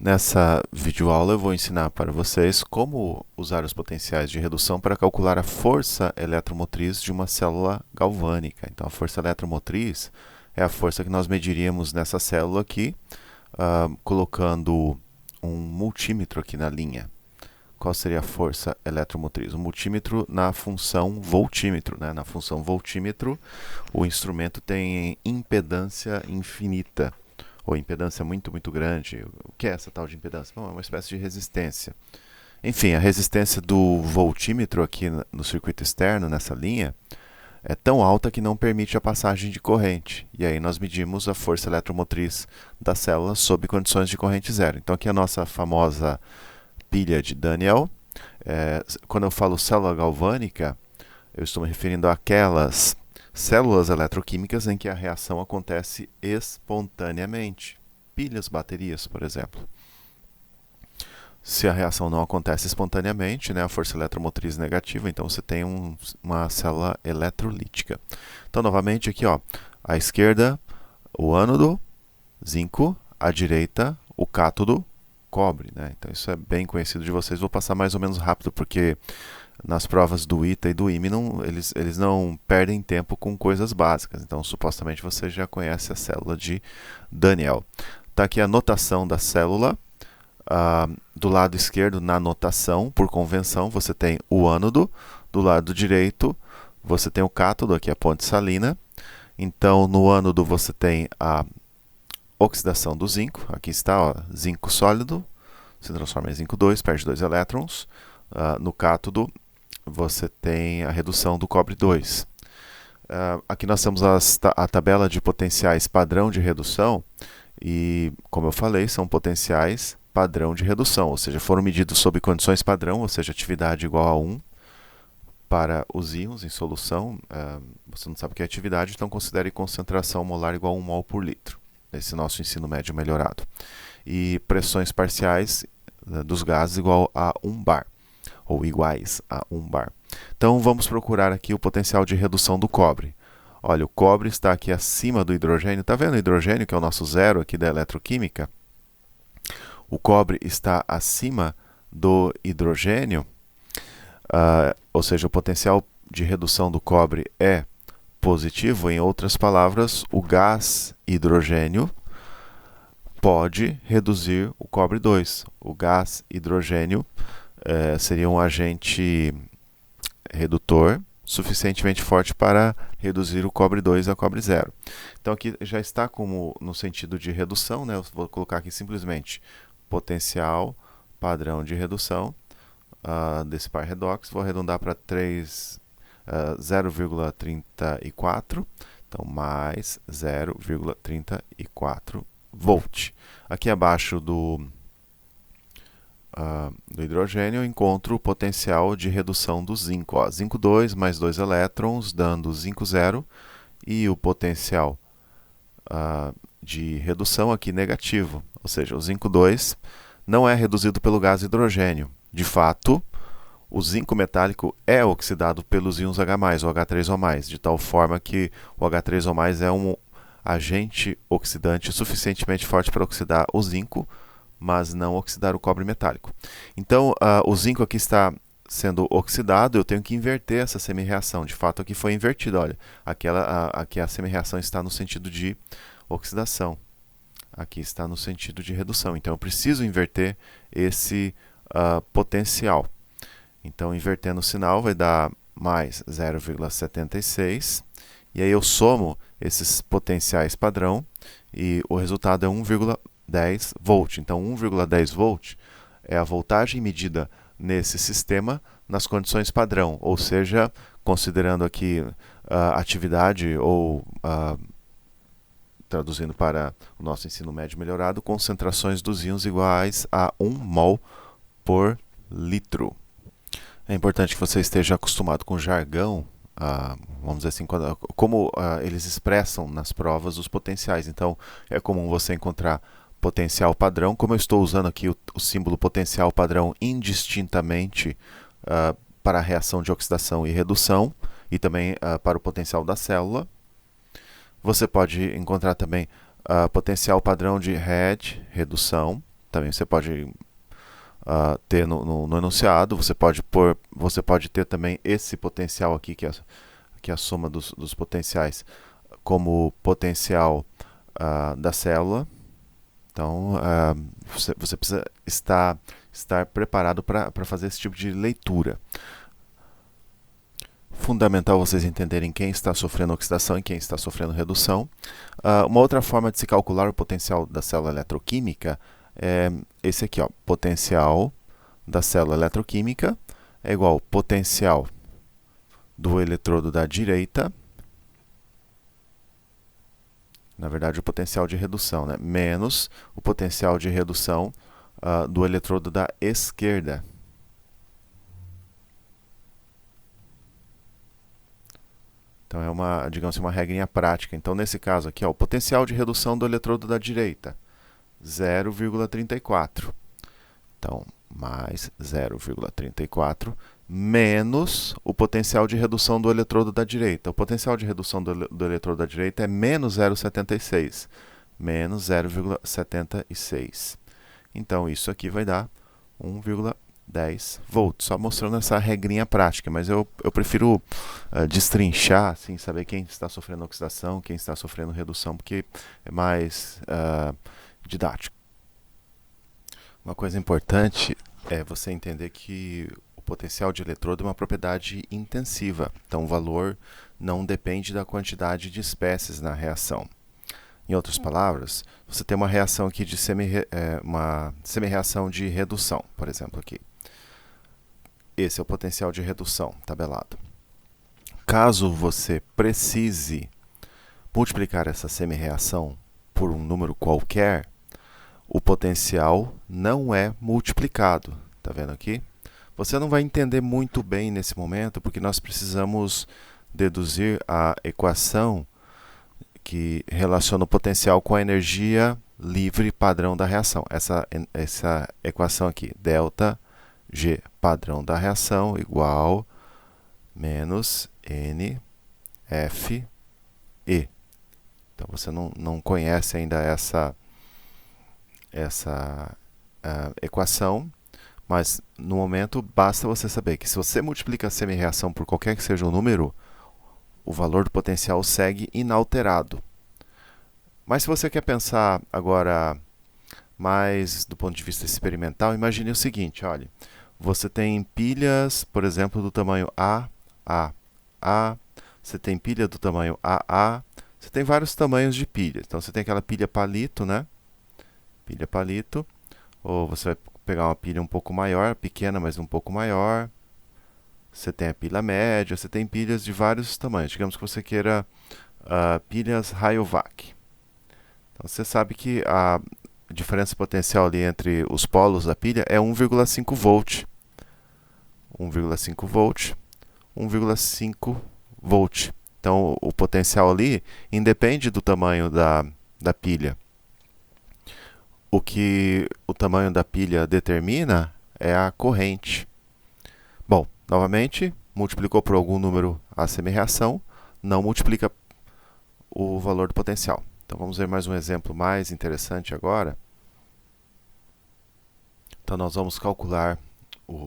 Nessa videoaula eu vou ensinar para vocês como usar os potenciais de redução para calcular a força eletromotriz de uma célula galvânica. Então, a força eletromotriz é a força que nós mediríamos nessa célula aqui, colocando um multímetro aqui na linha. Qual seria a força eletromotriz? O multímetro na função voltímetro, né? Na função voltímetro, o instrumento tem impedância infinita, ou impedância muito grande. O que é essa tal de impedância? Bom, é uma espécie de resistência. Enfim, a resistência do voltímetro aqui no circuito externo, nessa linha, é tão alta que não permite a passagem de corrente. E aí nós medimos a força eletromotriz da célula sob condições de corrente zero. Então aqui a nossa famosa pilha de Daniell. Quando eu falo célula galvânica, eu estou me referindo àquelas células eletroquímicas em que a reação acontece espontaneamente. Pilhas, baterias, por exemplo. Se a reação não acontece espontaneamente, né, a força eletromotriz negativa, então você tem uma célula eletrolítica. Então, novamente, aqui, ó, à esquerda, o ânodo, zinco, à direita, o cátodo, cobre. Né? Então, isso é bem conhecido de vocês. Vou passar mais ou menos rápido, porque nas provas do ITA e do IME, eles não perdem tempo com coisas básicas. Então, supostamente, você já conhece a célula de Daniell. Está aqui a notação da célula. Do lado esquerdo, na notação, por convenção, você tem o ânodo. Do lado direito, você tem o cátodo, aqui a ponte salina. Então, no ânodo, você tem a oxidação do zinco. Aqui está, ó, zinco sólido, se transforma em zinco 2, perde 2 elétrons. No cátodo, você tem a redução do cobre 2. Aqui nós temos a tabela de potenciais padrão de redução. E, como eu falei, são potenciais padrão de redução, ou seja, foram medidos sob condições padrão, ou seja, atividade igual a 1 para os íons em solução. Você não sabe o que é atividade, então considere concentração molar igual a 1 mol por litro, nesse nosso ensino médio melhorado. E pressões parciais dos gases igual a 1 bar, ou iguais a 1 bar. Então, vamos procurar aqui o potencial de redução do cobre. Olha, o cobre está aqui acima do hidrogênio. Está vendo o hidrogênio, que é o nosso zero aqui da eletroquímica? O cobre está acima do hidrogênio, ou seja, o potencial de redução do cobre é positivo. Em outras palavras, o gás hidrogênio pode reduzir o cobre 2. O gás hidrogênio seria um agente redutor suficientemente forte para reduzir o cobre 2 a cobre 0. Então aqui já está como no sentido de redução, né? Eu vou colocar aqui simplesmente potencial padrão de redução desse par redox. Vou arredondar para 0,34, então mais 0,34 volt. Aqui abaixo do hidrogênio, eu encontro o potencial de redução do zinco. Ó, zinco 2 mais 2 elétrons, dando zinco 0. E o potencial de redução aqui negativo. Ou seja, o zinco 2 não é reduzido pelo gás hidrogênio. De fato, o zinco metálico é oxidado pelos íons H+, ou H3O+, de tal forma que o H3O+, é um agente oxidante suficientemente forte para oxidar o zinco, mas não oxidar o cobre metálico. Então, o zinco aqui está sendo oxidado, eu tenho que inverter essa semi-reação. De fato, aqui foi invertido. Olha, aqui a semi-reação está no sentido de oxidação. Aqui está no sentido de redução. Então, eu preciso inverter esse potencial. Então, invertendo o sinal, vai dar mais 0,76. E aí eu somo esses potenciais padrão e o resultado é 1,10 volt. Então, 1,10 volt é a voltagem medida nesse sistema nas condições padrão, ou seja, considerando aqui atividade ou, traduzindo para o nosso ensino médio melhorado, concentrações dos íons iguais a 1 mol por litro. É importante que você esteja acostumado com o jargão, vamos dizer assim, como eles expressam nas provas os potenciais. Então, é comum você encontrar potencial padrão, como eu estou usando aqui o símbolo potencial padrão indistintamente para a reação de oxidação e redução, e também para o potencial da célula. Você pode encontrar também potencial padrão de redução, também você pode ter no enunciado. Você pode ter também esse potencial aqui, que é a soma dos potenciais, como potencial da célula. Então, você precisa estar preparado para fazer esse tipo de leitura. Fundamental vocês entenderem quem está sofrendo oxidação e quem está sofrendo redução. Uma outra forma de se calcular o potencial da célula eletroquímica é esse aqui, ó, potencial da célula eletroquímica é igual ao potencial do eletrodo da direita, na verdade o potencial de redução, né, menos o potencial de redução do eletrodo da esquerda. Então é uma, digamos assim, uma regrinha prática. Então nesse caso aqui, ó, o potencial de redução do eletrodo da direita, 0,34. Então, mais 0,34 menos o potencial de redução do eletrodo da direita. O potencial de redução do eletrodo da direita é menos 0,76. Menos 0,76. Então, isso aqui vai dar 1,10 volts. Só mostrando essa regrinha prática, mas eu prefiro destrinchar, assim, saber quem está sofrendo oxidação, quem está sofrendo redução, porque é mais didático. Uma coisa importante é você entender que o potencial de eletrodo é uma propriedade intensiva. Então, o valor não depende da quantidade de espécies na reação. Em outras palavras, você tem uma reação aqui de uma semi-reação de redução, por exemplo, aqui. Esse é o potencial de redução, tabelado. Caso você precise multiplicar essa semi-reação por um número qualquer, o potencial não é multiplicado. Está vendo aqui? Você não vai entender muito bem nesse momento, porque nós precisamos deduzir a equação que relaciona o potencial com a energia livre padrão da reação. Essa equação aqui, delta G padrão da reação igual menos N F E. Então você não conhece ainda essa equação, mas no momento basta você saber que se você multiplica a semi-reação por qualquer que seja o número, o valor do potencial segue inalterado. Mas se você quer pensar agora mais do ponto de vista experimental, imagine o seguinte, olha, você tem pilhas, por exemplo, do tamanho A, você tem pilha do tamanho AA, você tem vários tamanhos de pilha. Então você tem aquela pilha palito, né? Pilha palito, ou você vai pegar uma pilha um pouco maior, pequena, mas um pouco maior. Você tem a pilha média, você tem pilhas de vários tamanhos. Digamos que você queira pilhas Rayovac. Então você sabe que a diferença potencial ali entre os polos da pilha é 1,5 volt. 1,5 volt, 1,5 volt. Então o potencial ali independe do tamanho da pilha. O que o tamanho da pilha determina é a corrente. Bom, novamente, multiplicou por algum número a semi-reação, não multiplica o valor do potencial. Então vamos ver mais um exemplo mais interessante agora. Então nós vamos calcular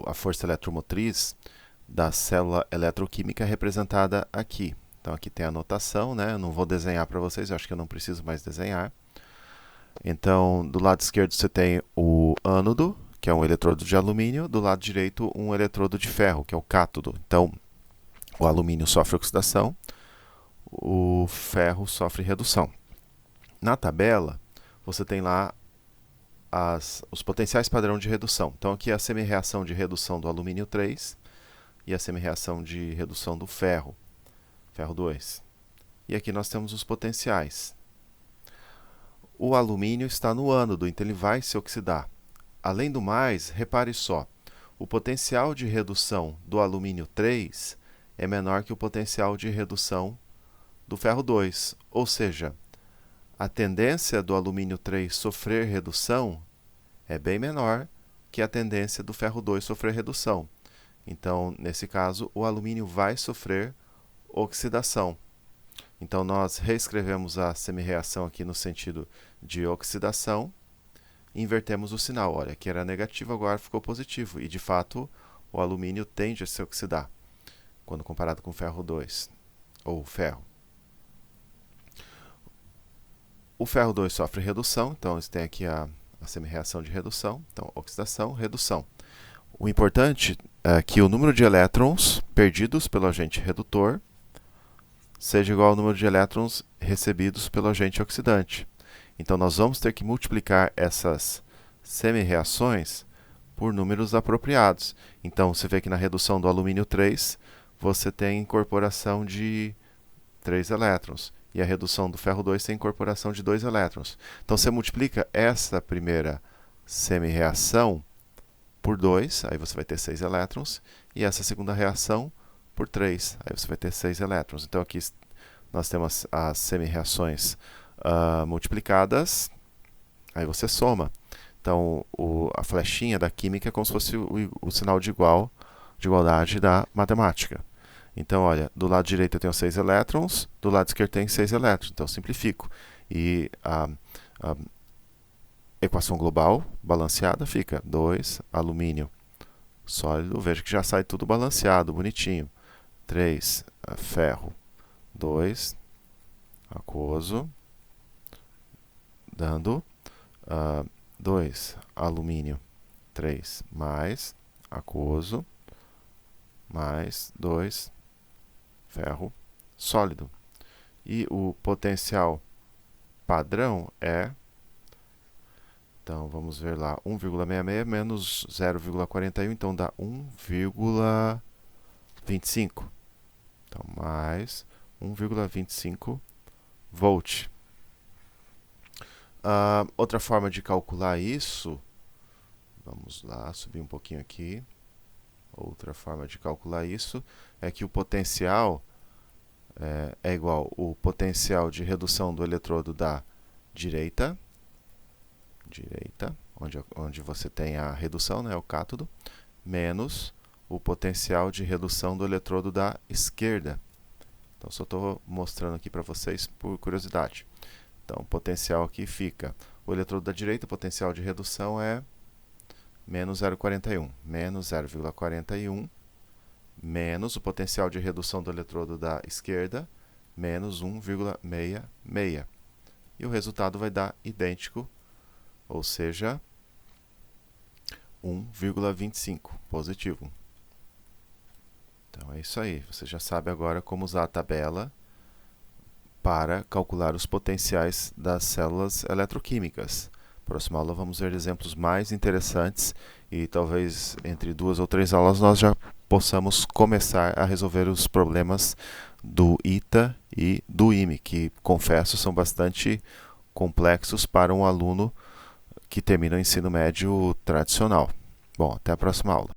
a força eletromotriz da célula eletroquímica representada aqui. Então aqui tem a notação, né? Eu não vou desenhar para vocês, eu acho que eu não preciso mais desenhar. Então, do lado esquerdo você tem o ânodo, que é um eletrodo de alumínio, do lado direito um eletrodo de ferro, que é o cátodo. Então, o alumínio sofre oxidação, o ferro sofre redução. Na tabela, você tem lá os potenciais padrão de redução. Então, aqui é a semi-reação de redução do alumínio 3 e a semi-reação de redução do ferro, ferro 2. E aqui nós temos os potenciais. O alumínio está no ânodo, então ele vai se oxidar. Além do mais, repare só, o potencial de redução do alumínio 3 é menor que o potencial de redução do ferro 2. Ou seja, a tendência do alumínio 3 sofrer redução é bem menor que a tendência do ferro 2 sofrer redução. Então, nesse caso, o alumínio vai sofrer oxidação. Então, nós reescrevemos a semi-reação aqui no sentido de oxidação. invertemos o sinal. Olha, aqui era negativo, agora ficou positivo. E, de fato, o alumínio tende a se oxidar quando comparado com o ferro 2, ou ferro. O ferro 2 sofre redução, então você tem aqui a semi-reação de redução. Então, oxidação, redução. O importante é que o número de elétrons perdidos pelo agente redutor seja igual ao número de elétrons recebidos pelo agente oxidante. Então, nós vamos ter que multiplicar essas semi-reações por números apropriados. Então, você vê que na redução do alumínio 3, você tem incorporação de 3 elétrons. E a redução do ferro 2 tem incorporação de 2 elétrons. Então, você multiplica essa primeira semi-reação por 2, aí você vai ter 6 elétrons. E essa segunda reação por 3, aí você vai ter 6 elétrons. Então, aqui nós temos as semi-reações multiplicadas, aí você soma. Então, a flechinha da química é como se fosse o sinal de igualdade da matemática. Então, olha, do lado direito eu tenho 6 elétrons, do lado esquerdo tem 6 elétrons. Então, eu simplifico. E a equação global balanceada fica 2, alumínio sólido. Veja que já sai tudo balanceado, bonitinho. 3, ferro. 2, aquoso, dando 2, alumínio. 3 mais aquoso, mais 2, ferro sólido. E o potencial padrão é, então vamos ver lá, 1,66 menos 0,41, então dá 1,25. Então, mais 1,25 volt. Outra forma de calcular isso, vamos lá, subir um pouquinho aqui. Outra forma de calcular isso é que o potencial é igual ao potencial de redução do eletrodo da direita, onde você tem a redução, né, o cátodo, menos o potencial de redução do eletrodo da esquerda. Então, só estou mostrando aqui para vocês por curiosidade. Então, o potencial aqui fica, o eletrodo da direita, o potencial de redução é menos 0,41. Menos 0,41 menos o potencial de redução do eletrodo da esquerda, menos 1,66. E o resultado vai dar idêntico, ou seja, 1,25, positivo. Então, é isso aí. Você já sabe agora como usar a tabela para calcular os potenciais das células eletroquímicas. Próxima aula vamos ver exemplos mais interessantes e talvez entre 2 ou 3 aulas nós já possamos começar a resolver os problemas do ITA e do IME, que, confesso, são bastante complexos para um aluno que termina o ensino médio tradicional. Bom, até a próxima aula.